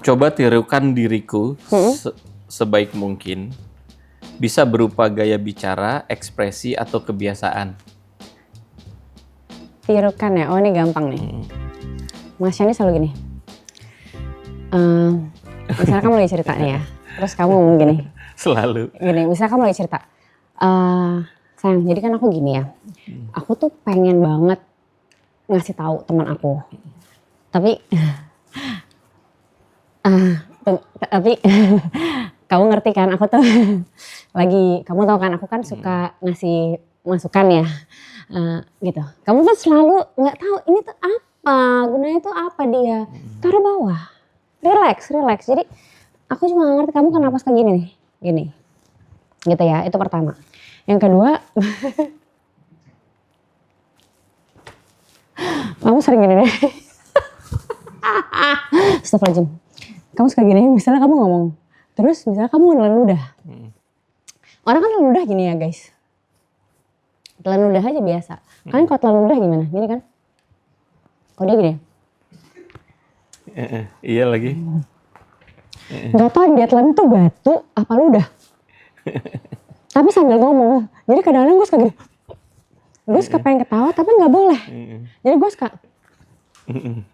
Coba tirukan diriku sebaik mungkin. Bisa berupa gaya bicara, ekspresi, atau kebiasaan. Tirukan ya? Oh ini gampang nih. Mas Yani selalu gini. Misalnya kamu lagi cerita nih ya. Terus kamu ngomong gini. Selalu. Gini, misalnya kamu lagi cerita. Sayang, jadi kan aku gini ya. Aku tuh pengen banget ngasih tahu teman aku. Tapi kamu ngerti kan aku tuh lagi, kamu tahu kan aku kan suka ngasih masukan ya, gitu. Kamu kan selalu nggak tahu ini tuh apa, gunanya tuh apa dia. Taruh bawah, relax. Jadi aku cuma nggak ngerti kamu kenapa suka gini nih, gini, gitu ya. Itu pertama. Yang kedua, kamu sering gini deh. Astagfirullahaladzim. Kamu suka gini, misalnya kamu ngomong, terus misalnya kamu nelan ludah. Orang kan nelan ludah gini ya guys. Telan ludah aja biasa. Kalian kalau telan ludah gimana? Gini kan? Kok dia gini? Iya lagi. Gak tau dia telan tuh batu apa ludah. Tapi sambil ngomong. Jadi kadang-kadang gue suka gini. Gue suka pengen ketawa tapi gak boleh. Jadi gue suka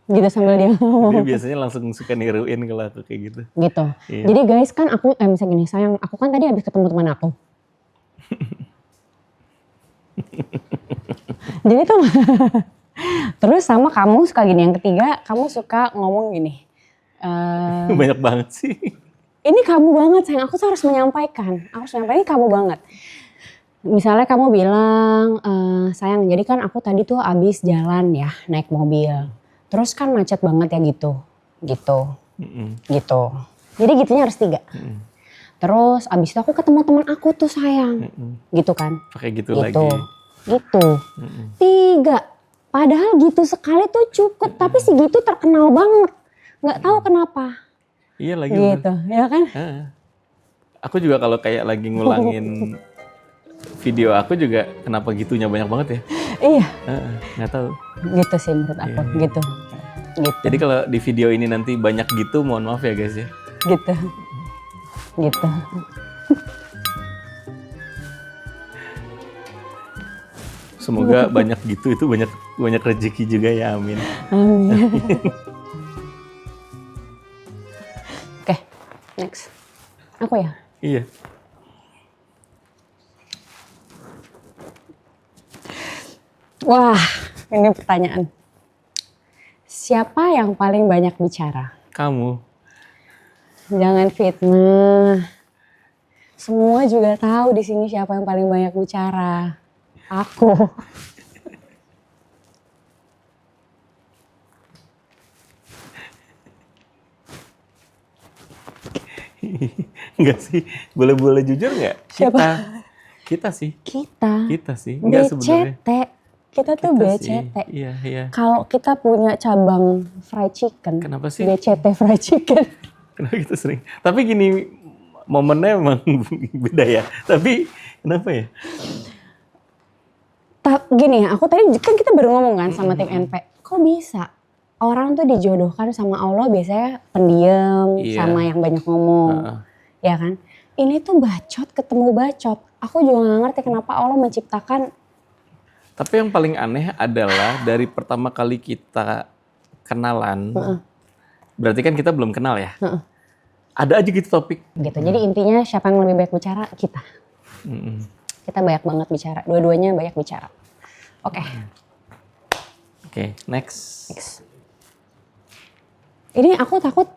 gitu sambil dia ngomong. Dia biasanya langsung suka niruin kalau aku kayak gitu. Gitu. Iya. Jadi guys kan aku, misalnya gini, sayang aku kan tadi habis ketemu teman aku. Jadi tuh terus sama kamu suka gini, yang ketiga kamu suka ngomong gini. Banyak banget sih. Ini kamu banget sayang, aku tuh harus menyampaikan. Aku harus menyampaikan ini kamu banget. Misalnya kamu bilang, sayang jadi kan aku tadi tuh abis jalan ya naik mobil. Terus kan macet banget ya gitu. Gitu. Jadi gitunya harus 3. Terus abis itu aku ketemu teman aku tuh sayang. Gitu kan. Pakai gitu lagi. Gitu. 3. Padahal gitu sekali tuh cukup. Tapi si gitu terkenal banget. Gak tahu kenapa. Iya lagi. Gitu. Ya kan. Aku juga kalau kayak lagi ngulangin video aku juga kenapa gitunya banyak banget ya. Iya. Gak tahu. Gitu sih menurut aku. Gitu. Jadi kalau di video ini nanti banyak gitu mohon maaf ya guys ya. Gitu. Semoga banyak gitu, itu banyak rezeki juga ya, amin. Amin. Oke, next. Aku ya? Iya. Wah, ini pertanyaan. Siapa yang paling banyak bicara? Kamu. Jangan fitnah. Semua juga tahu di sini siapa yang paling banyak bicara. Aku. Enggak sih, boleh jujur nggak? Siapa? Kita sih. Kita sih. Enggak sebenarnya. BCT. Kita tuh BCT. Iya. Kalau kita punya cabang fried chicken. Kenapa sih? BCT fried chicken. Kenapa kita sering? Tapi gini, momennya emang beda ya. Tapi kenapa ya? Gini ya, aku tadi kan kita baru ngomong kan sama tim NP. Kok bisa? Orang tuh dijodohkan sama Allah biasanya pendiam, sama yang banyak ngomong. Ya kan? Ini tuh bacot ketemu bacot. Aku juga gak ngerti kenapa Allah menciptakan Tapi yang paling aneh adalah dari pertama kali kita kenalan, berarti kan kita belum kenal ya. Ada aja gitu topik. Gitu. Jadi intinya siapa yang lebih banyak bicara? Kita. Kita banyak banget bicara. Dua-duanya banyak bicara. Oke. Oke, next. Ini aku takut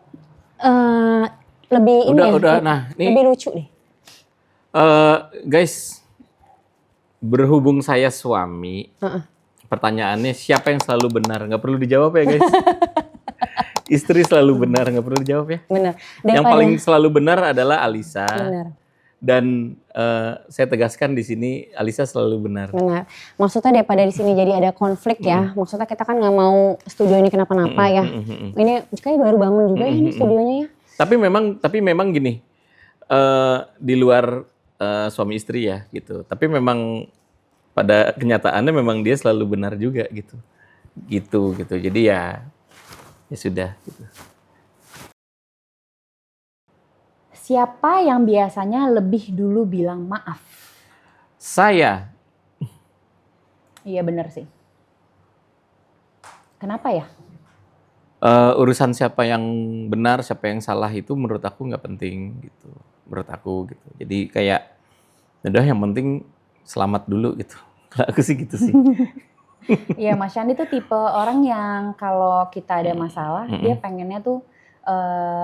lebih ini ya. Udah. Nah, nih lebih lucu deh. guys, berhubung saya suami, pertanyaannya siapa yang selalu benar? Nggak perlu dijawab ya guys. Istri selalu benar, nggak perlu dijawab ya. Bener. Yang paling selalu benar adalah Alisa. Bener. Dan saya tegaskan di sini Alisa selalu benar. Benar. Maksudnya daripada di sini jadi ada konflik ya. Maksudnya kita kan nggak mau studio ini kenapa-napa ya. Ini kayak baru bangun juga ya ini studionya ya. Tapi memang gini, di luar suami istri ya gitu. Tapi memang pada kenyataannya memang dia selalu benar juga gitu. Gitu. Jadi ya sudah gitu. Siapa yang biasanya lebih dulu bilang maaf? Saya. Iya benar sih. Kenapa ya? Urusan siapa yang benar, siapa yang salah itu menurut aku nggak penting gitu. Menurut aku gitu. Jadi kayak, udah yang penting selamat dulu gitu. Kalau aku sih gitu sih. Iya Mas Yandi tuh tipe orang yang kalau kita ada masalah, dia pengennya tuh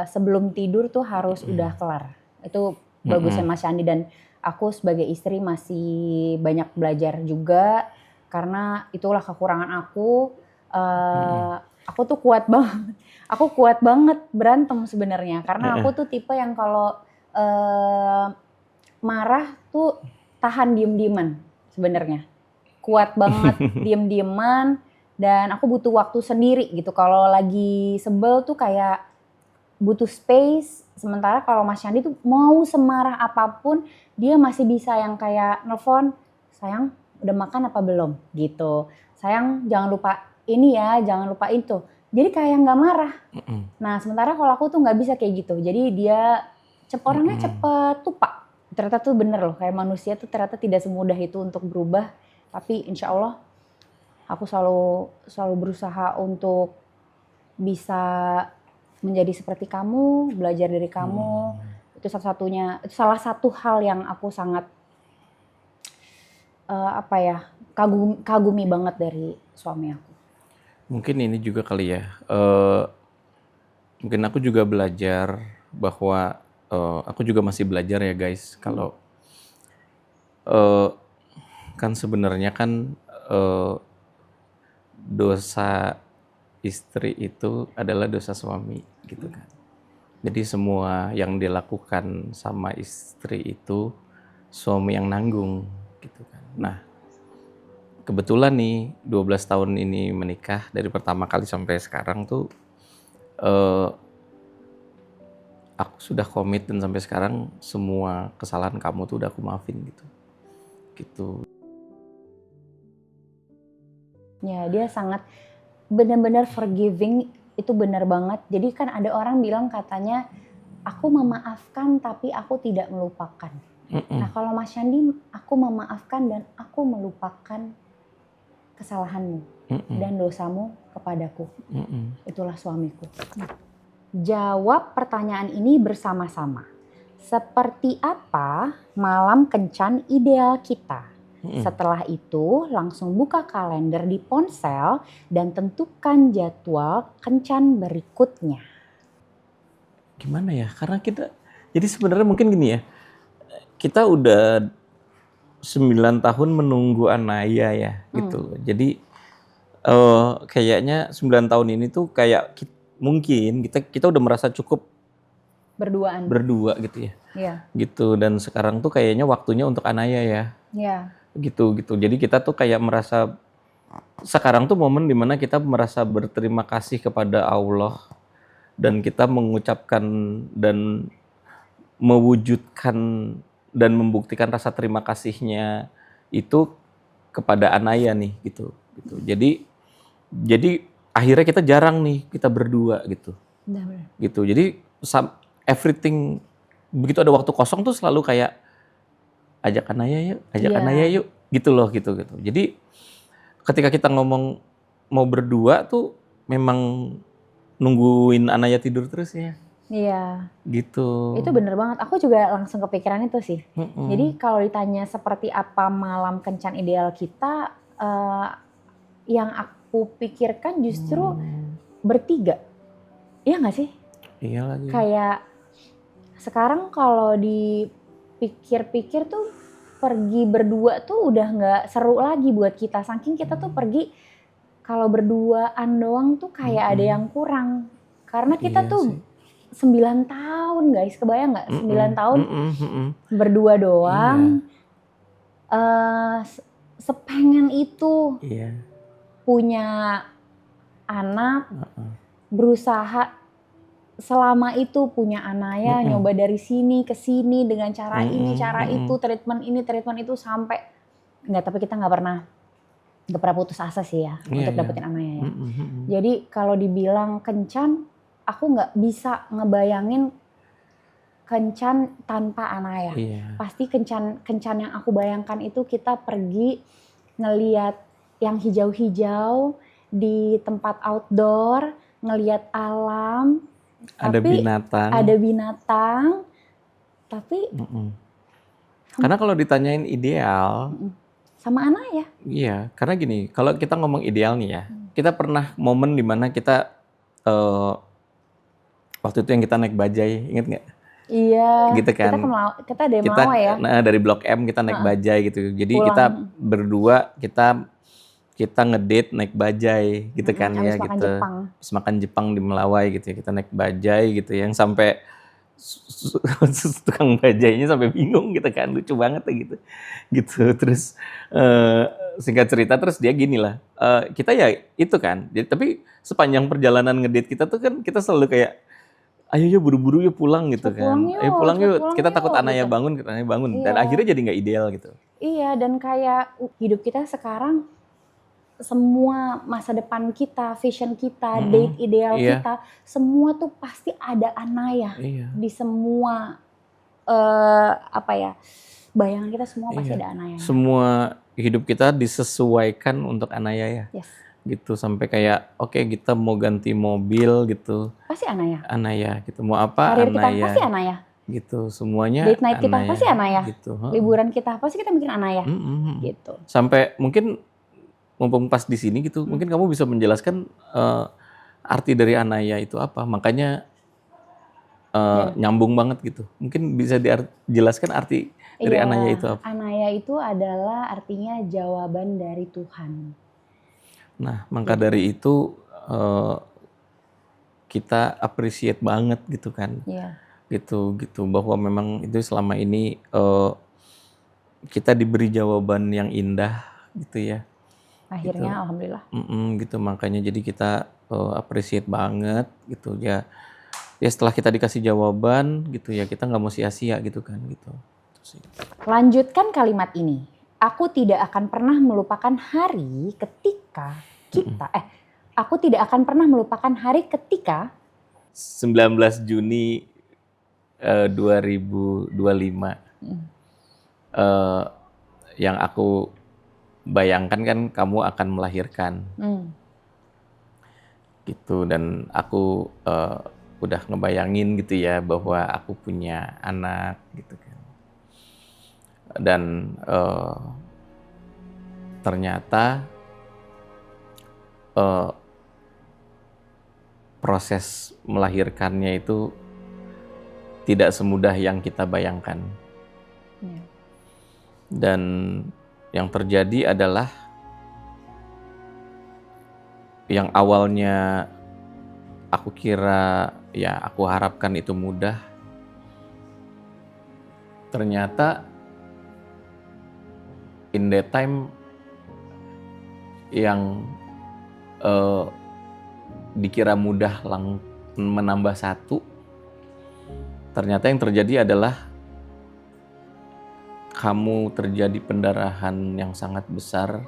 sebelum tidur tuh harus udah kelar. Itu bagusnya Mas Yandi, dan aku sebagai istri masih banyak belajar juga karena itulah kekurangan aku. Aku tuh kuat banget. Aku kuat banget berantem sebenarnya karena aku tuh tipe yang kalau marah tuh tahan diem-dieman sebenarnya. Kuat banget diem-dieman, dan aku butuh waktu sendiri gitu. Kalau lagi sebel tuh kayak butuh space. Sementara kalau Mas Yandi tuh mau semarah apapun dia masih bisa yang kayak nelfon, sayang udah makan apa belum gitu. Sayang jangan lupa ini ya, jangan lupa itu. Jadi kayak nggak marah. Nah sementara kalau aku tuh nggak bisa kayak gitu. Jadi dia orangnya cepet lupa. Ternyata tuh bener loh, kayak manusia tuh ternyata tidak semudah itu untuk berubah. Tapi insya Allah aku selalu berusaha untuk bisa menjadi seperti kamu, belajar dari kamu. Itu salah satu hal yang aku sangat kagumi banget dari suami aku. Mungkin ini juga kali ya. Mungkin aku juga belajar bahwa aku juga masih belajar ya guys. Kalau kan sebenarnya kan dosa istri itu adalah dosa suami gitu kan. Jadi semua yang dilakukan sama istri itu suami yang nanggung gitu kan. Nah, kebetulan nih 12 tahun ini menikah, dari pertama kali sampai sekarang tuh aku sudah komit, dan sampai sekarang semua kesalahan kamu tuh udah aku maafin gitu. Gitu. Ya, dia sangat benar-benar forgiving, itu benar banget. Jadi kan ada orang bilang katanya, aku memaafkan tapi aku tidak melupakan. Nah kalau Mas Yandi, aku memaafkan dan aku melupakan kesalahanmu dan dosamu kepadaku. Itulah suamiku. Jawab pertanyaan ini bersama-sama. Seperti apa malam kencan ideal kita? Setelah itu langsung buka kalender di ponsel dan tentukan jadwal kencan berikutnya. Gimana ya? Karena kita, jadi sebenarnya mungkin gini ya, kita udah 9 tahun menunggu Anaya ya gitu. Jadi kayaknya 9 tahun ini tuh kayak mungkin kita udah merasa cukup berdua gitu ya. Iya. Gitu, dan sekarang tuh kayaknya waktunya untuk Anaya ya. Iya. Gitu. Jadi kita tuh kayak merasa sekarang tuh momen dimana kita merasa berterima kasih kepada Allah, dan kita mengucapkan dan mewujudkan dan membuktikan rasa terima kasihnya itu kepada Anaya nih gitu. Jadi akhirnya kita jarang nih kita berdua gitu. Gitu. Jadi everything, begitu ada waktu kosong tuh selalu kayak ajak Anaya yuk, Anaya yuk, gitu loh gitu. Jadi ketika kita ngomong mau berdua tuh memang nungguin Anaya tidur terus ya, Iya, gitu. itu bener banget. Aku juga langsung kepikiran itu sih. Mm-mm. Jadi kalau ditanya seperti apa malam kencan ideal kita, yang aku pikirkan justru bertiga. Iya nggak sih? Iya lagi. Kayak sekarang kalau dipikir-pikir tuh pergi berdua tuh udah nggak seru lagi buat kita. Saking kita tuh pergi kalau berduaan doang tuh kayak ada yang kurang. Karena kita Iya tuh sih. 9 tahun guys, kebayang nggak? 9 tahun Mm-mm. berdua doang. Sepengen itu Iya. punya anak, Uh-uh. berusaha selama itu punya Anaya, Mm-mm. nyoba dari sini ke sini dengan cara ini, Mm-mm. cara Mm-mm. itu, treatment ini, treatment itu sampai tapi kita nggak pernah putus asa sih ya Iya, untuk iya. dapetin Anaya ya. Mm-mm. Jadi kalau dibilang kencan, aku nggak bisa ngebayangin kencan tanpa Anaya. Iya. Pasti kencan yang aku bayangkan itu kita pergi ngeliat yang hijau-hijau di tempat outdoor, ngeliat alam, Ada tapi binatang. tapi Mm-mm. Karena kalau ditanyain ideal, sama Anaya. iya, karena gini, kalau kita ngomong ideal nih ya, kita pernah momen dimana kita waktu itu yang kita naik bajai, inget nggak? Iya, Gitu kan. kita dari Kita Melawai ya. dari Blok M kita naik bajai gitu. Jadi Pulang. kita berdua kita ngedate naik bajai gitu kan ya Habis makan gitu. Jepang. Habis makan Jepang di Melawai gitu ya. Kita naik bajai gitu yang sampai tukang bajainya sampai bingung gitu kan, lucu banget ya gitu. Gitu. Terus singkat cerita terus dia gini lah. Kita ya itu kan. Jadi tapi sepanjang perjalanan ngedate kita tuh kan kita selalu kayak ayo yuk buru-buru yuk pulang gitu Cepet kan. pulang yuk, Ayo pulang cepet yuk. pulang Kita takut yuk, Anaya gitu. bangun, Dan Iya. akhirnya jadi nggak ideal gitu. Iya, dan kayak hidup kita sekarang semua masa depan kita, vision kita, date ideal Iya. kita, semua tuh pasti ada Anaya Iya. di semua bayangan kita semua pasti Iya. ada Anaya. Semua hidup kita disesuaikan untuk Anaya ya. Yes, Gitu sampai kayak oke kita mau ganti mobil gitu. pasti Anaya. Anaya gitu. Mau apa Karir kita Anaya. pasti Anaya. Gitu. Semuanya Date night kita Anaya, pasti Anaya. Gitu. Liburan kita pasti kita bikin Anaya. Gitu. Sampai mungkin mumpung pas di sini gitu, mungkin kamu bisa menjelaskan arti dari Anaya itu apa. Makanya nyambung banget gitu. Mungkin bisa dijelaskan arti dari Anaya itu apa. Anaya itu adalah artinya jawaban dari Tuhan. Nah, maka dari itu kita appreciate banget gitu kan. Iya. Gitu bahwa memang itu selama ini kita diberi jawaban yang indah gitu ya. Akhirnya alhamdulillah. Gitu makanya jadi kita appreciate banget gitu ya. Ya setelah kita dikasih jawaban gitu ya kita nggak mau sia-sia gitu kan gitu. Lanjutkan kalimat ini. Aku tidak akan pernah melupakan hari ketika aku tidak akan pernah melupakan hari ketika 19 Juni 2025 yang aku bayangkan kan kamu akan melahirkan gitu dan aku udah ngebayangin gitu ya bahwa aku punya anak gitu kan dan ternyata proses melahirkannya itu tidak semudah yang kita bayangkan. Dan yang terjadi adalah yang awalnya aku kira ya aku harapkan itu mudah. Ternyata in that time yang dikira mudah menambah satu, ternyata yang terjadi adalah kamu terjadi pendarahan yang sangat besar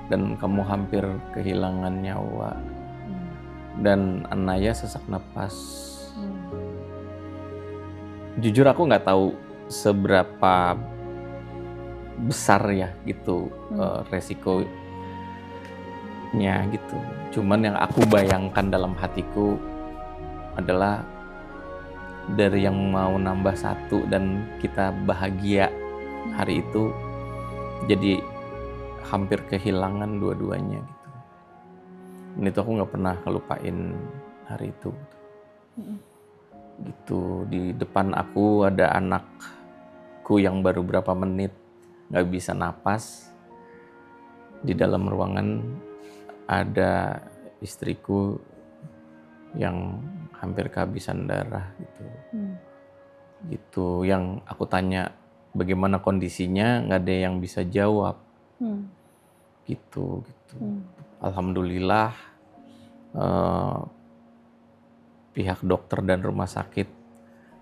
dan kamu hampir kehilangan nyawa dan Anaya sesak napas. Jujur aku nggak tahu seberapa besar ya gitu resikonya gitu. Cuman yang aku bayangkan dalam hatiku adalah dari yang mau nambah satu dan kita bahagia hari itu jadi hampir kehilangan dua-duanya gitu. Dan itu aku nggak pernah kelupain hari itu. Gitu, di depan aku ada anakku yang baru berapa menit nggak bisa napas. Di dalam ruangan ada istriku yang hampir kehabisan darah gitu. Gitu, yang aku tanya bagaimana kondisinya, nggak ada yang bisa jawab. Gitu. Alhamdulillah pihak dokter dan rumah sakit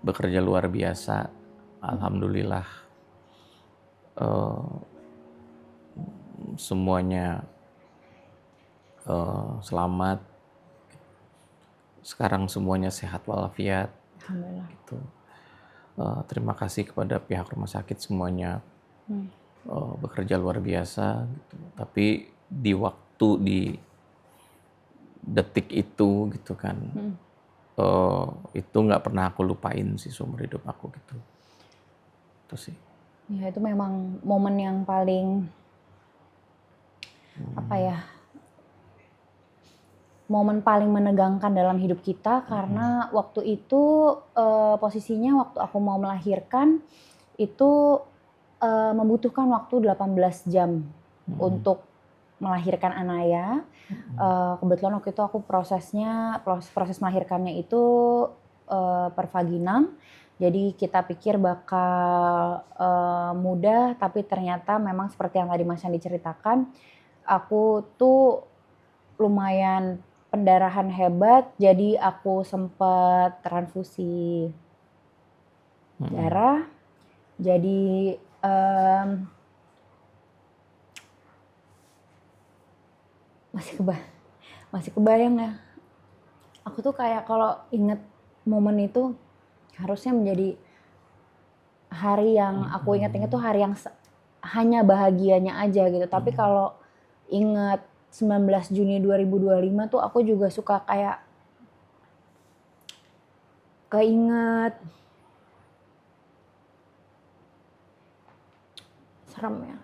bekerja luar biasa. Alhamdulillah semuanya selamat. Sekarang semuanya sehat walafiat. Alhamdulillah. Gitu. Terima kasih kepada pihak rumah sakit semuanya bekerja luar biasa. Gitu. Tapi di waktu di detik itu gitu kan, itu nggak pernah aku lupain sih seumur hidup aku gitu. Itu sih. Ya itu memang momen yang paling apa ya? Momen paling menegangkan dalam hidup kita karena waktu itu posisinya waktu aku mau melahirkan itu membutuhkan waktu 18 jam untuk melahirkan Anaya. Kebetulan waktu itu aku proses melahirkannya itu per vaginam. Jadi kita pikir bakal mudah, tapi ternyata memang seperti yang tadi Mas Yandi ceritakan, aku tuh lumayan pendarahan hebat, jadi aku sempat transfusi darah. Jadi masih kebayang ya. Aku tuh kayak kalau inget momen itu harusnya menjadi hari yang aku ingat-ingat tuh hari yang hanya bahagianya aja gitu. Tapi kalau ingat 19 Juni 2025 tuh aku juga suka kayak keinget serem ya.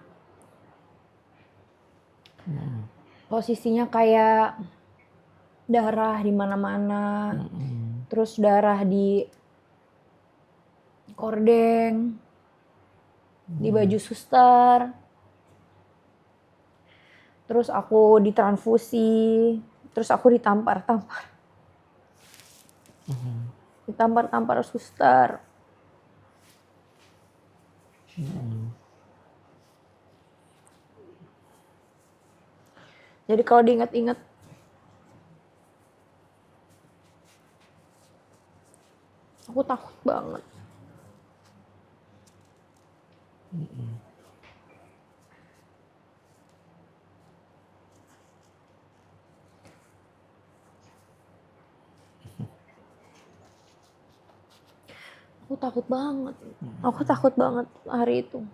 Posisinya kayak darah di mana-mana, terus darah di kordeng, di baju suster, terus aku ditransfusi, terus aku ditampar suster. Jadi kalau diingat-ingat, aku takut banget. Aku takut banget hari itu.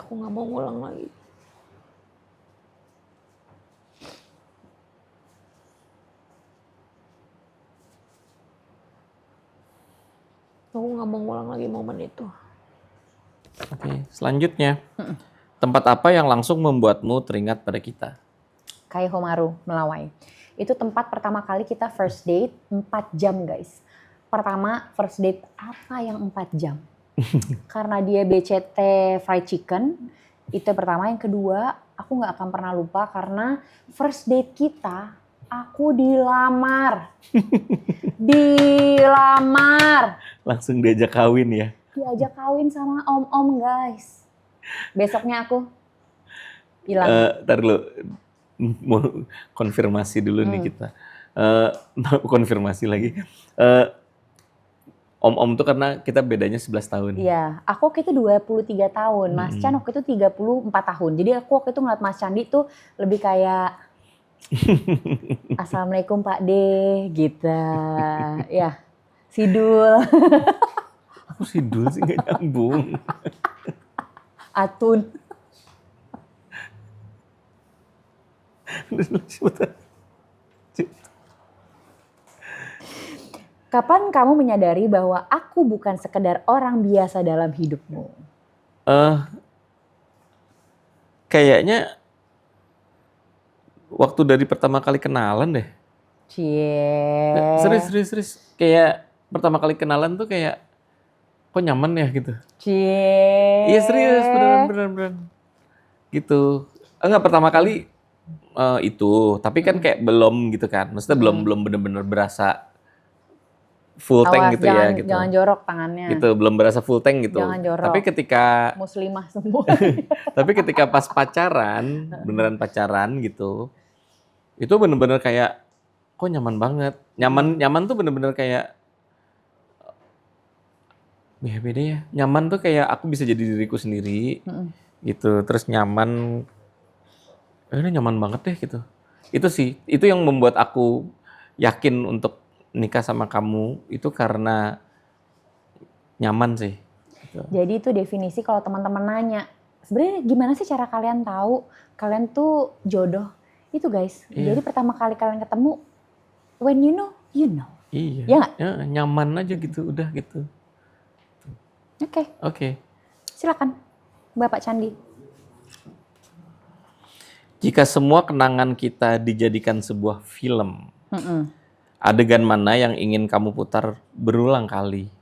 Aku nggak mau ngulang lagi. Aku nggak mau ngulang lagi momen itu. Oke, selanjutnya. Tempat apa yang langsung membuatmu teringat pada kita? Kaihomaru, Melawai. Itu tempat pertama kali kita first date 4 jam guys. Pertama first date apa yang 4 jam? Karena dia BCT fried chicken. Itu yang pertama. Yang kedua aku gak akan pernah lupa karena first date kita aku dilamar. Dilamar. Langsung diajak kawin ya? Diajak kawin sama om-om guys. Besoknya aku hilang. Ntar dulu, mau konfirmasi dulu nih kita. Konfirmasi lagi. Om-om tuh karena kita bedanya 11 tahun. Iya, aku waktu itu 23 tahun, Mas Chan waktu itu 34 tahun. Jadi aku waktu itu ngeliat Mas Candi tuh lebih kayak Assalamualaikum Pak D gitu. Ya, Sidul, Aku Sidul sih gak nyambung. Atun. Kapan kamu menyadari bahwa aku bukan sekedar orang biasa dalam hidupmu? Eh, Kayaknya waktu dari pertama kali kenalan deh. Cie. Serius. Kayak pertama kali kenalan tuh kayak kok nyaman ya gitu. Cie. Iya serius, beneran. Gitu. Enggak pertama kali itu, tapi kan kayak belum gitu kan. Maksudnya belum bener-bener berasa full tank Awas, gitu ya gitu. jangan jorok tangannya. Gitu, belum berasa full tank gitu. Jangan jorok. Tapi ketika Muslimah semua. pas pacaran, beneran pacaran gitu. Itu bener-bener kayak kok nyaman banget. Nyaman tuh bener-bener kayak ya beda ya. Nyaman tuh kayak aku bisa jadi diriku sendiri. Gitu. Terus nyaman ini nyaman banget deh gitu. Itu sih, itu yang membuat aku yakin untuk nikah sama kamu itu karena nyaman sih. Gitu. Jadi itu definisi kalau teman-teman nanya, sebenarnya gimana sih cara kalian tahu kalian tuh jodoh? Itu guys. Iya. Jadi pertama kali kalian ketemu, when you know, you know. Iya. Ya nggak? Ya, nyaman aja gitu, udah gitu. Oke. Silakan, Bapak Candi. Jika semua kenangan kita dijadikan sebuah film, adegan mana yang ingin kamu putar berulang kali?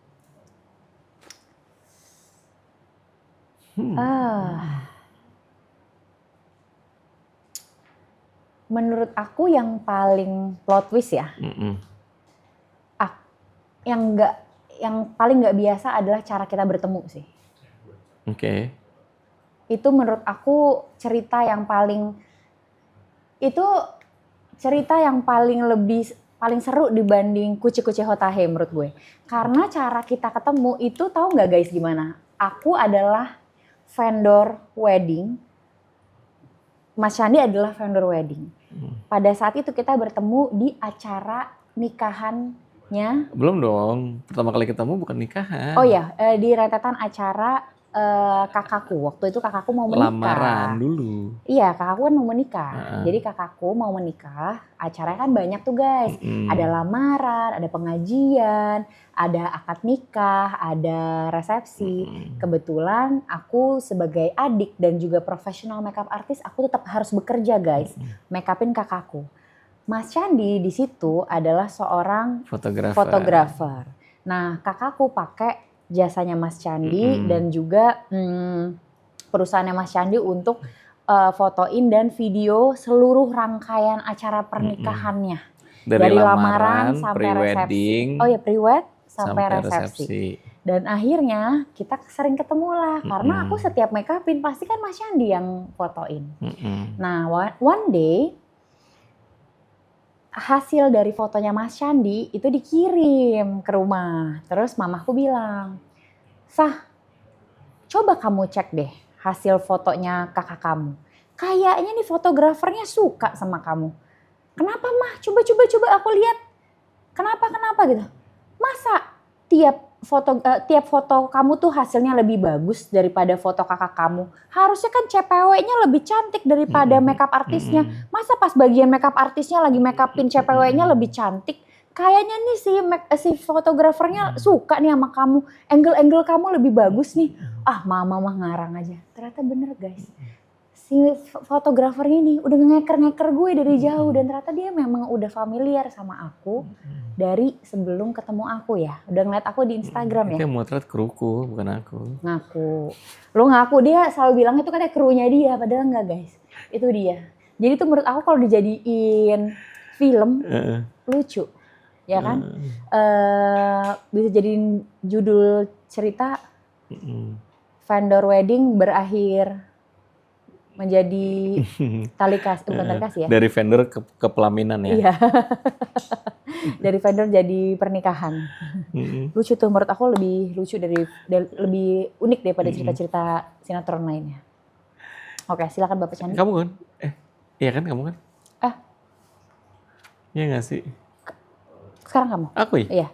Menurut aku yang paling plot twist ya, yang paling nggak biasa adalah cara kita bertemu sih. Oke. Itu menurut aku cerita yang paling paling seru dibanding Kuci-Kuci Hotahe menurut gue. Karena cara kita ketemu itu tahu nggak guys gimana? Aku adalah vendor wedding, Mas Candi adalah vendor wedding. Pada saat itu kita bertemu di acara nikahannya. Belum dong, pertama kali ketemu bukan nikahan. Oh ya, di rentetan acara kakakku. Waktu itu kakakku mau menikah. Lamaran dulu. Iya, kakakku kan mau menikah. Jadi kakakku mau menikah, acaranya kan banyak tuh guys. Ada lamaran, ada pengajian, ada akad nikah, ada resepsi. Kebetulan aku sebagai adik dan juga profesional makeup artist, aku tetap harus bekerja guys, makeupin kakakku. Mas Candi di situ adalah seorang fotografer. Nah, kakakku pakai jasanya Mas Candi dan juga perusahaannya Mas Candi untuk fotoin dan video seluruh rangkaian acara pernikahannya. Dari lamaran sampai resepsi. Oh ya, pre-wed sampai resepsi. Dan akhirnya kita sering ketemu lah karena aku setiap makeupin pasti kan Mas Candi yang fotoin. Nah, one day hasil dari fotonya Mas Candi itu dikirim ke rumah. Terus mamaku bilang, "Sah, coba kamu cek deh hasil fotonya kakak kamu. Kayaknya nih fotografernya suka sama kamu. Kenapa mah? Coba aku lihat. Kenapa gitu? Masa tiap foto kamu tuh hasilnya lebih bagus daripada foto kakak kamu? Harusnya kan CPW-nya lebih cantik daripada makeup artisnya. Masa pas bagian makeup artisnya lagi makeupin CPW-nya lebih cantik? Kayaknya nih si fotografernya suka nih sama kamu. Angle kamu lebih bagus nih." Ah, mama mah ngarang aja. Ternyata bener guys. Si fotografernya ini udah ngeker gue dari jauh dan ternyata dia memang udah familiar sama aku dari sebelum ketemu aku ya. Udah ngeliat aku di Instagram ya. Itu yang motret kruku, bukan aku. Ngaku. Lo ngaku, dia selalu bilang itu kan krunya dia, padahal enggak guys. Itu dia. Jadi itu menurut aku kalau dijadiin film lucu. Ya kan? Bisa jadiin judul cerita vendor wedding berakhir menjadi tali kasih, bukan tali kasih ya. Dari vendor ke pelaminan ya. Iya. Dari vendor jadi pernikahan. Lucu tuh, menurut aku lebih lucu lebih unik daripada cerita-cerita sinetron lainnya. Oke, silakan Bapak Candi. Kamu kan? Iya kan kamu kan? Iya nggak sih? Sekarang kamu. Aku ya? Iya.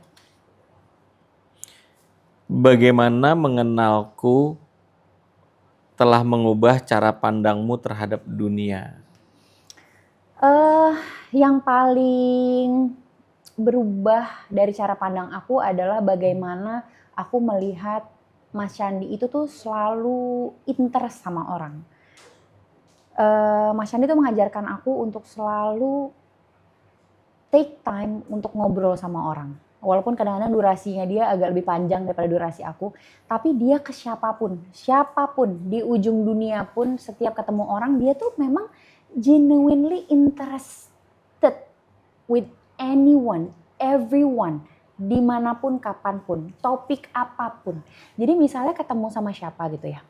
Bagaimana mengenalku telah mengubah cara pandangmu terhadap dunia? Yang paling berubah dari cara pandang aku adalah bagaimana aku melihat Mas Candi itu tuh selalu interest sama orang. Mas Candi tuh mengajarkan aku untuk selalu take time untuk ngobrol sama orang. Walaupun kadang-kadang durasinya dia agak lebih panjang daripada durasi aku, tapi dia ke siapapun, di ujung dunia pun setiap ketemu orang dia tuh memang genuinely interested with anyone, everyone, dimanapun, kapanpun, topik apapun. Jadi misalnya ketemu sama siapa gitu ya,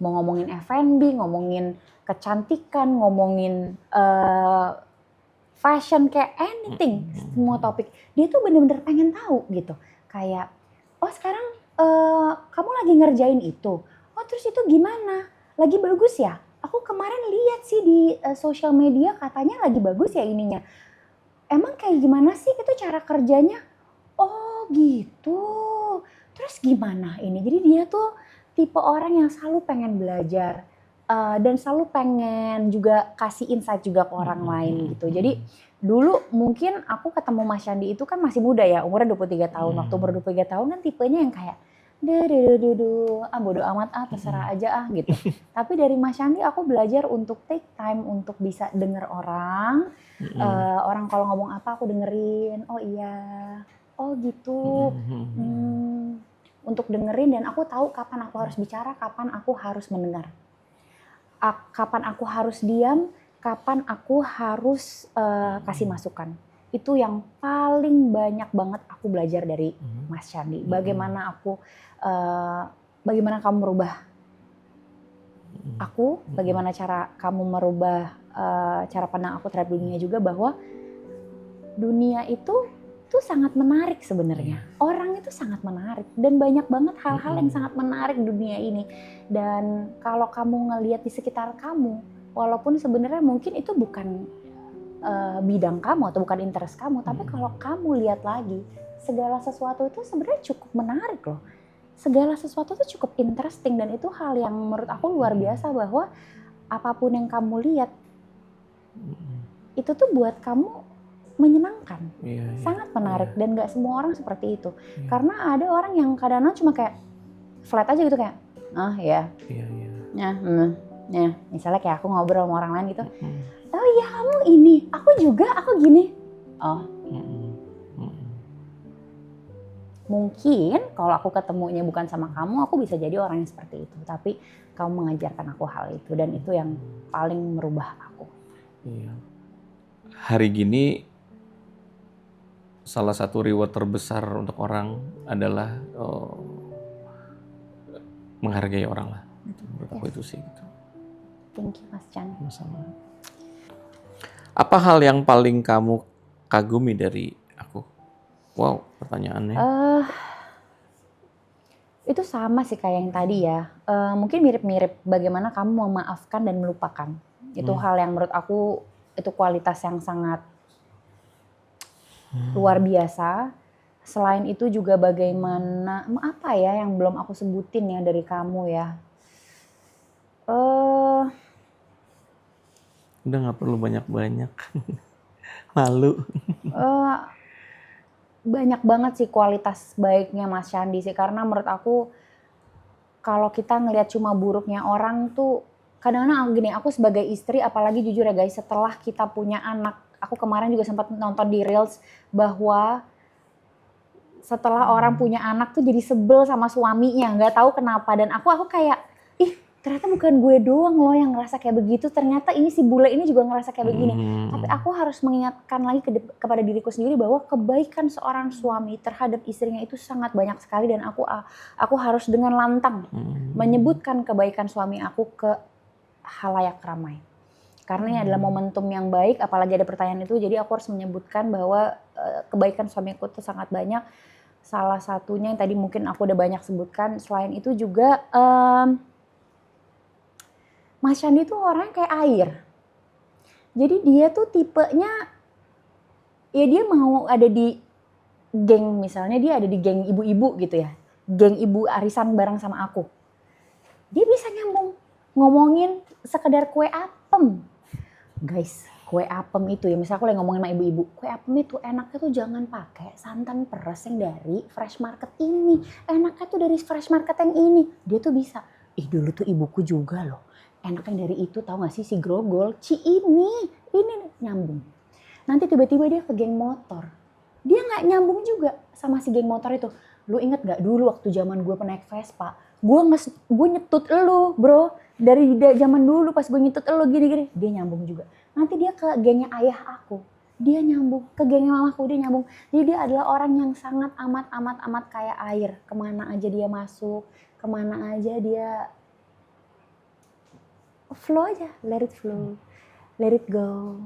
mau ngomongin F&B, ngomongin kecantikan, ngomongin fashion, kayak anything, semua topik. Dia tuh bener-bener pengen tahu gitu. Kayak, oh sekarang kamu lagi ngerjain itu. Oh terus itu gimana? Lagi bagus ya? Aku kemarin lihat sih di sosial media katanya lagi bagus ya ininya. Emang kayak gimana sih itu cara kerjanya? Oh gitu. Terus gimana ini? Jadi dia tuh tipe orang yang selalu pengen belajar. Dan selalu pengen juga kasih insight juga ke orang lain gitu. Jadi dulu mungkin aku ketemu Mas Candi itu kan masih muda ya, umurnya 23 tahun. Waktu umur 23 tahun kan tipenya yang kayak bodo amat terserah aja gitu. Tapi dari Mas Candi aku belajar untuk take time untuk bisa denger orang. Orang kalau ngomong apa aku dengerin, oh iya, oh gitu. Untuk dengerin dan aku tahu kapan aku harus bicara, kapan aku harus mendengar. Kapan aku harus diam, kapan aku harus kasih masukan. Itu yang paling banyak banget aku belajar dari Mas Candi. Bagaimana bagaimana kamu merubah aku, bagaimana cara kamu merubah cara pandang aku terhadap dunia juga, bahwa dunia itu tuh sangat menarik sebenarnya. Orang itu sangat menarik dan banyak banget hal-hal yang sangat menarik di dunia ini. Dan kalau kamu ngelihat di sekitar kamu, walaupun sebenarnya mungkin itu bukan bidang kamu atau bukan interest kamu, tapi kalau kamu lihat lagi, segala sesuatu itu sebenarnya cukup menarik loh. Segala sesuatu itu cukup interesting dan itu hal yang menurut aku luar biasa, bahwa apapun yang kamu lihat itu tuh buat kamu menyenangkan, sangat menarik dan gak semua orang seperti itu. Karena ada orang yang kadang-kadang cuma kayak flat aja gitu, kayak misalnya kayak aku ngobrol sama orang lain gitu, oh iya kamu ini, aku juga, aku gini. Mungkin kalau aku ketemunya bukan sama kamu, aku bisa jadi orang yang seperti itu. Tapi kamu mengajarkan aku hal itu dan itu yang paling merubah aku. Hari gini salah satu reward terbesar untuk orang adalah menghargai orang lah. Menurut aku itu sih gitu. Thank you Mas Chan. Sama. Apa hal yang paling kamu kagumi dari aku? Wow, pertanyaannya. Itu sama sih kayak yang tadi ya. Mungkin mirip-mirip bagaimana kamu memaafkan dan melupakan. Itu hal yang menurut aku itu kualitas yang sangat luar biasa. Selain itu juga bagaimana, apa ya yang belum aku sebutin ya dari kamu ya. Udah gak perlu banyak-banyak. Malu. Banyak banget sih kualitas baiknya Mas Candi sih. Karena menurut aku kalau kita ngelihat cuma buruknya orang tuh, kadang-kadang gini, aku sebagai istri apalagi jujur ya guys, setelah kita punya anak, aku kemarin juga sempat nonton di Reels bahwa setelah orang punya anak tuh jadi sebel sama suaminya, nggak tahu kenapa. Dan aku kayak, ternyata bukan gue doang loh yang ngerasa kayak begitu, ternyata ini si bule ini juga ngerasa kayak begini. Tapi aku harus mengingatkan lagi kepada diriku sendiri bahwa kebaikan seorang suami terhadap istrinya itu sangat banyak sekali, dan aku harus dengan lantang menyebutkan kebaikan suami aku ke halayak ramai. Karena ini adalah momentum yang baik, apalagi ada pertanyaan itu, jadi aku harus menyebutkan bahwa kebaikan suamiku itu sangat banyak. Salah satunya yang tadi mungkin aku udah banyak sebutkan, selain itu juga Mas Candi tuh orangnya kayak air. Jadi dia tuh tipenya, ya dia mau ada di geng, misalnya dia ada di geng ibu-ibu gitu ya. Geng ibu arisan bareng sama aku. Dia bisa nyambung ngomongin sekedar kue apem. Guys, kue apem itu ya, misalnya aku lagi ngomongin sama ibu-ibu, kue apem itu enaknya tuh jangan pakai santan peres yang dari fresh market ini. Enaknya tuh dari fresh market yang ini. Dia tuh bisa, dulu tuh ibuku juga loh. Enaknya dari itu, tahu gak sih si grogol, ini nyambung. Nanti tiba-tiba dia ke geng motor. Dia gak nyambung juga sama si geng motor itu. Lu inget gak dulu waktu zaman gue naik Vespa, gue nyetut elu bro. Dari zaman dulu pas gue nyetut elu gini-gini, dia nyambung juga. Nanti dia ke gengnya ayah aku, dia nyambung. Ke gengnya mamaku, dia nyambung. Jadi dia adalah orang yang sangat amat kayak air. Kemana aja dia masuk, kemana aja dia flow aja, let it flow, let it go.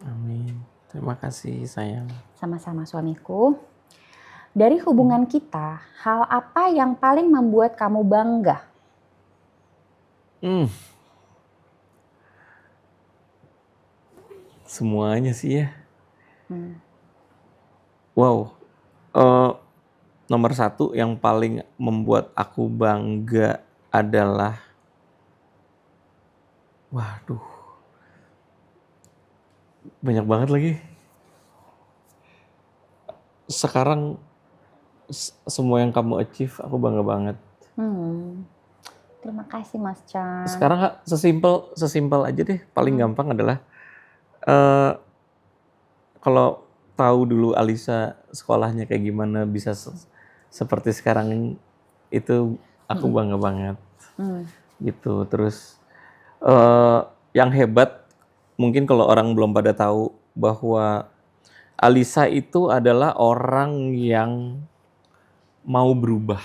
Amin. Terima kasih sayang. Sama-sama suamiku. Dari hubungan kita, hal apa yang paling membuat kamu bangga? Semuanya sih ya. Hmm. Wow. Nomor satu yang paling membuat aku bangga adalah, waduh, banyak banget lagi. Sekarang semua yang kamu achieve aku bangga banget. Terima kasih Mas Chan. Sekarang sesimpel aja deh. Paling gampang adalah kalau tahu dulu Alisa sekolahnya kayak gimana bisa seperti sekarang itu, aku bangga banget. Gitu. Terus yang hebat mungkin kalau orang belum pada tahu bahwa Alisa itu adalah orang yang mau berubah.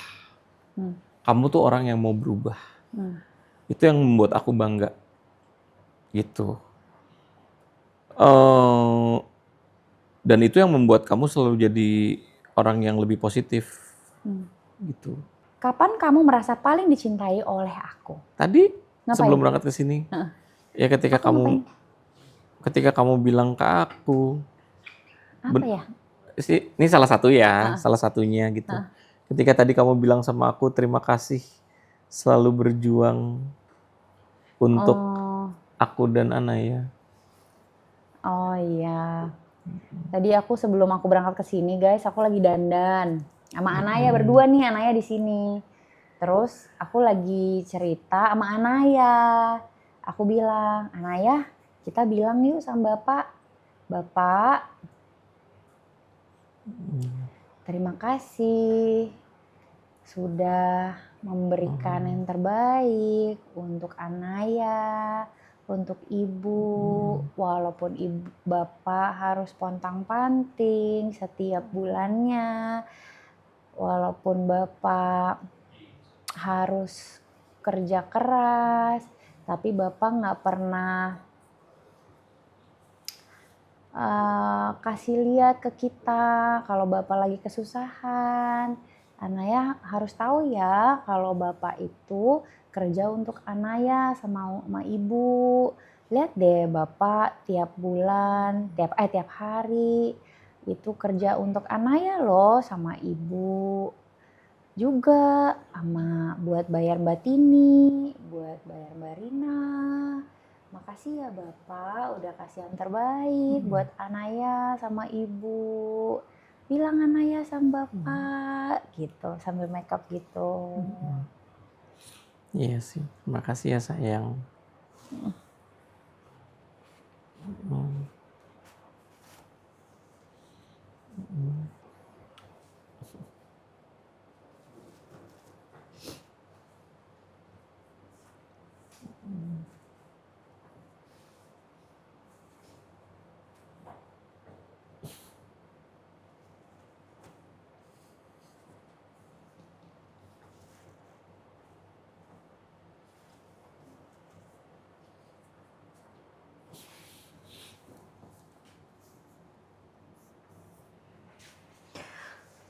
Kamu tuh orang yang mau berubah. Itu yang membuat aku bangga. Gitu. Dan itu yang membuat kamu selalu jadi orang yang lebih positif. Gitu. Kapan kamu merasa paling dicintai oleh aku? Tadi Ngapain? sebelum berangkat ke sini, ya ketika kamu bilang ke aku, apa ya? Ini salah satu ya, salah satunya gitu. Ketika tadi kamu bilang sama aku, terima kasih selalu berjuang untuk aku dan Anaya. Oh iya. Tadi aku sebelum aku berangkat ke sini guys, aku lagi dandan sama Anaya berdua nih, Anaya di sini. Terus aku lagi cerita sama Anaya. Aku bilang, Anaya, kita bilang yuk sama Bapak, terima kasih sudah memberikan yang terbaik untuk Anaya, untuk ibu, walaupun bapak harus pontang-panting setiap bulannya, walaupun bapak harus kerja keras, tapi bapak nggak pernah kasih lihat ke kita kalau bapak lagi kesusahan. Anaya harus tahu ya kalau bapak itu kerja untuk Anaya sama ibu. Lihat deh bapak tiap bulan, tiap hari itu kerja untuk Anaya loh sama ibu. Juga sama buat bayar Mbak Tini, buat bayar Mbak Rina. Makasih ya Bapak udah kasih yang terbaik buat Anaya sama Ibu. Bilang Anaya sama Bapak gitu, sambil make up gitu. Iya sih, makasih ya sayang.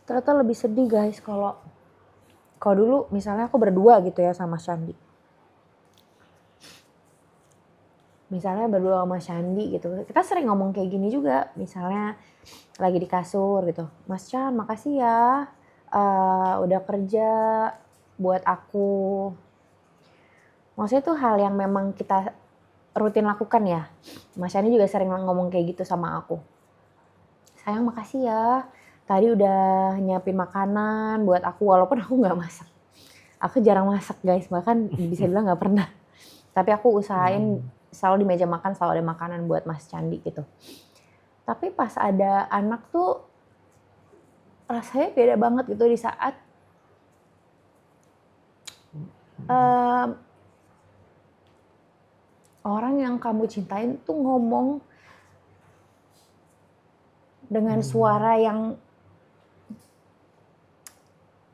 ternyata lebih sedih guys kalau dulu misalnya aku berdua gitu ya sama Shandi. Misalnya berdua sama Shandi gitu. Kita sering ngomong kayak gini juga. Misalnya lagi di kasur gitu. Mas Chan makasih ya. Udah kerja buat aku. Maksudnya tuh hal yang memang kita rutin lakukan ya. Mas Shandi juga sering ngomong kayak gitu sama aku. Sayang makasih ya. Tadi udah nyiapin makanan buat aku walaupun aku nggak masak. Aku jarang masak guys, bahkan bisa bilang nggak pernah. Tapi aku usahain selalu di meja makan selalu ada makanan buat Mas Candi gitu. Tapi pas ada anak tuh rasanya beda banget gitu di saat orang yang kamu cintain tuh ngomong dengan suara yang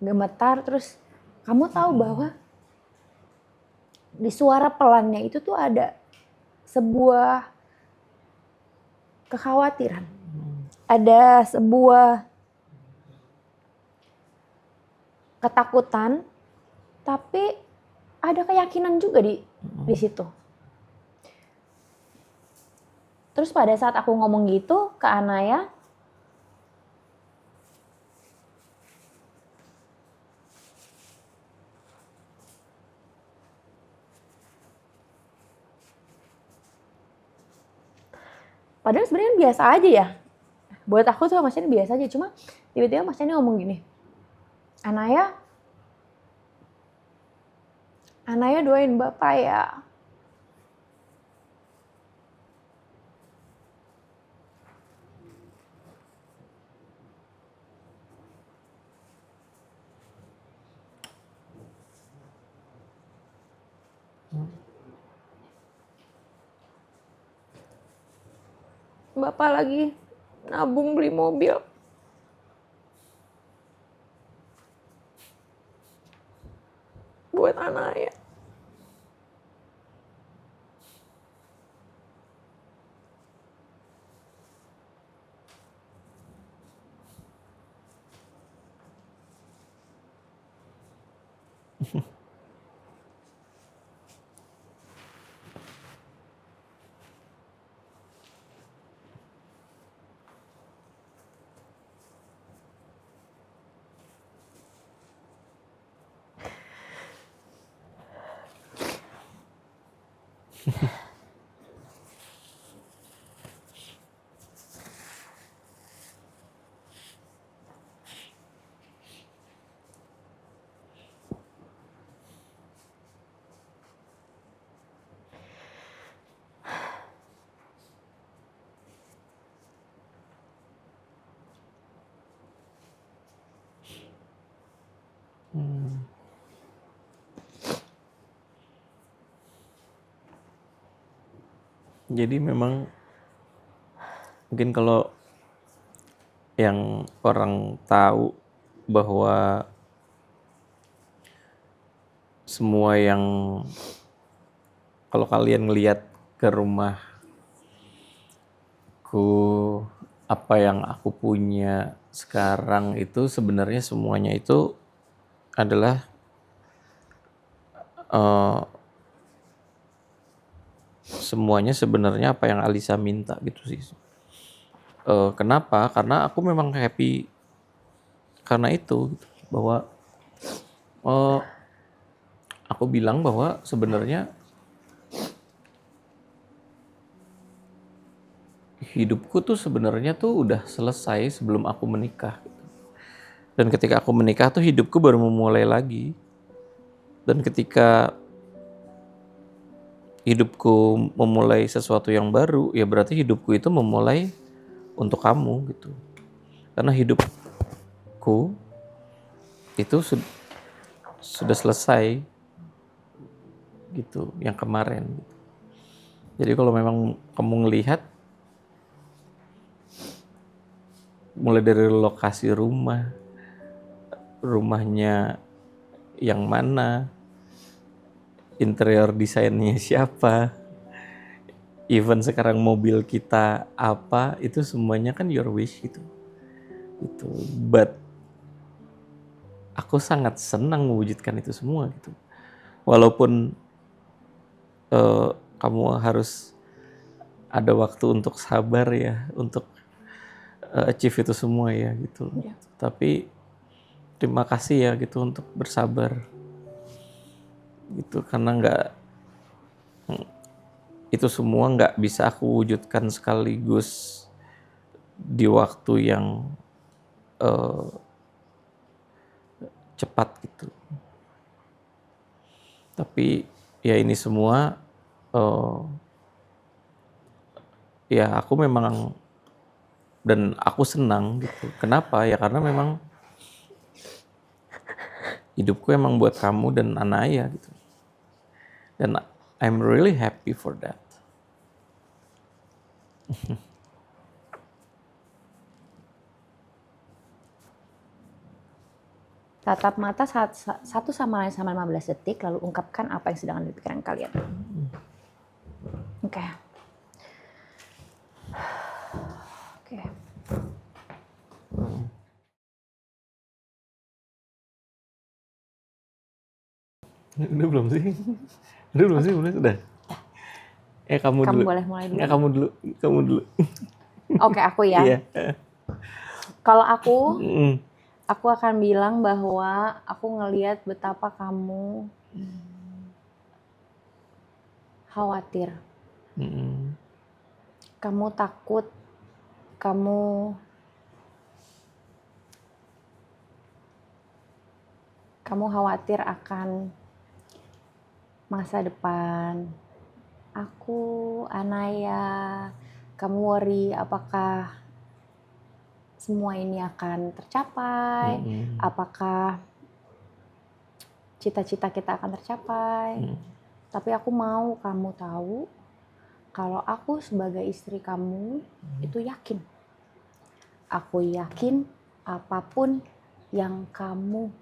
gemetar, terus kamu tahu bahwa di suara pelannya itu tuh ada sebuah kekhawatiran, ada sebuah ketakutan, tapi ada keyakinan juga di situ. Terus pada saat aku ngomong gitu ke Anaya, padahal sebenarnya biasa aja ya. Buat aku tuh Mas Chan biasa aja. Cuma tiba-tiba Mas Chan ngomong gini. Anaya doain Bapak ya. Bapak lagi nabung beli mobil. Buat Anaya. Jadi memang mungkin kalau yang orang tahu bahwa semua yang kalau kalian ngelihat ke rumahku, apa yang aku punya sekarang itu sebenarnya semuanya itu adalah semuanya sebenarnya apa yang Alisa minta gitu sih. Kenapa? Karena aku memang happy karena itu gitu. Bahwa aku bilang bahwa sebenarnya hidupku tuh sebenarnya tuh udah selesai sebelum aku menikah gitu. Dan ketika aku menikah tuh hidupku baru memulai lagi. Dan ketika hidupku memulai sesuatu yang baru, ya berarti hidupku itu memulai untuk kamu gitu. Karena hidupku itu sudah selesai gitu, yang kemarin. Jadi kalau memang kamu ngelihat mulai dari lokasi rumahnya yang mana, interior desainnya siapa, even sekarang mobil kita apa, itu semuanya kan your wish gitu. But aku sangat senang mewujudkan itu semua gitu. Walaupun kamu harus ada waktu untuk sabar ya, untuk achieve itu semua ya gitu. Ya. Tapi terima kasih ya gitu untuk bersabar gitu, karena itu semua nggak bisa aku wujudkan sekaligus di waktu yang cepat gitu. Tapi ya ini semua ya aku memang, dan aku senang gitu. Kenapa? Ya karena memang hidupku emang buat kamu dan Anaya gitu. Dan I'm really happy for that. Tatap mata satu sama lain sama 15 detik, lalu ungkapkan apa yang sedang ada di pikiran kalian. Oke. Oke. Udah belum sih? Udah belum sih? Udah. Kamu Kamu dulu. boleh mulai dulu. Kamu dulu. Oke, aku ya. Iya. Kalau aku Mm. akan bilang bahwa aku ngelihat betapa kamu khawatir. Mm. Kamu takut, kamu khawatir akan masa depan. Aku, Anaya, kamu worry apakah semua ini akan tercapai, apakah cita-cita kita akan tercapai. Tapi aku mau kamu tahu kalau aku sebagai istri kamu itu yakin. Aku yakin apapun yang kamu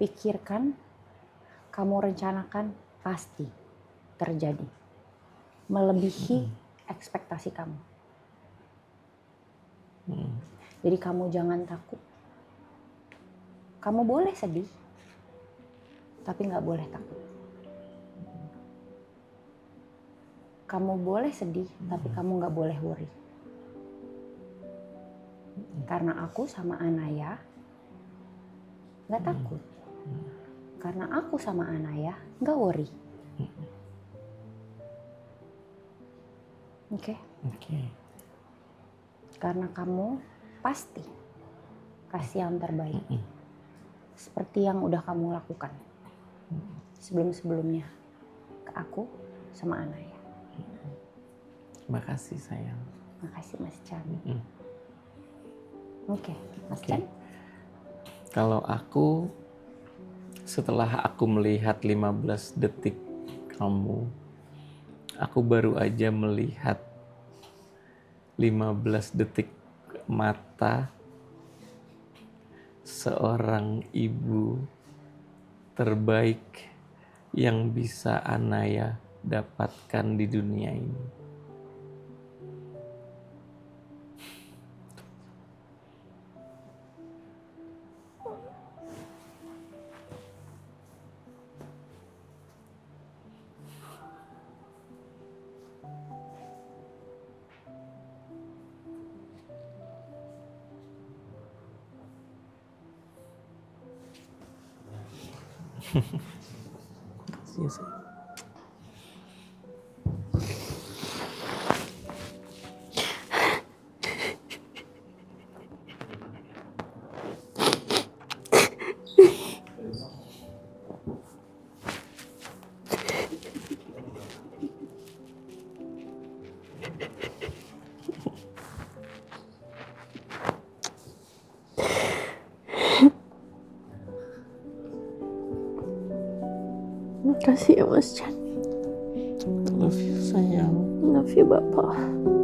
pikirkan, kamu rencanakan pasti terjadi. Melebihi ekspektasi kamu. Jadi kamu jangan takut. Kamu boleh sedih, tapi nggak boleh takut. Kamu boleh sedih, tapi kamu nggak boleh worry. Karena aku sama Anaya nggak takut. Karena aku sama Anaya nggak worry. Oke? Karena kamu pasti kasih yang terbaik. Seperti yang udah kamu lakukan sebelum-sebelumnya ke aku sama Anaya. Makasih sayang. Makasih Mas Chan. Oke, Mas Chan. Kalau aku, setelah aku melihat 15 detik kamu, aku baru aja melihat 15 detik mata seorang ibu terbaik yang bisa Anaya dapatkan di dunia ini. Makasih ya, sayang. Makasih ya Mas Chan. Love you sayang. Love you Bapak.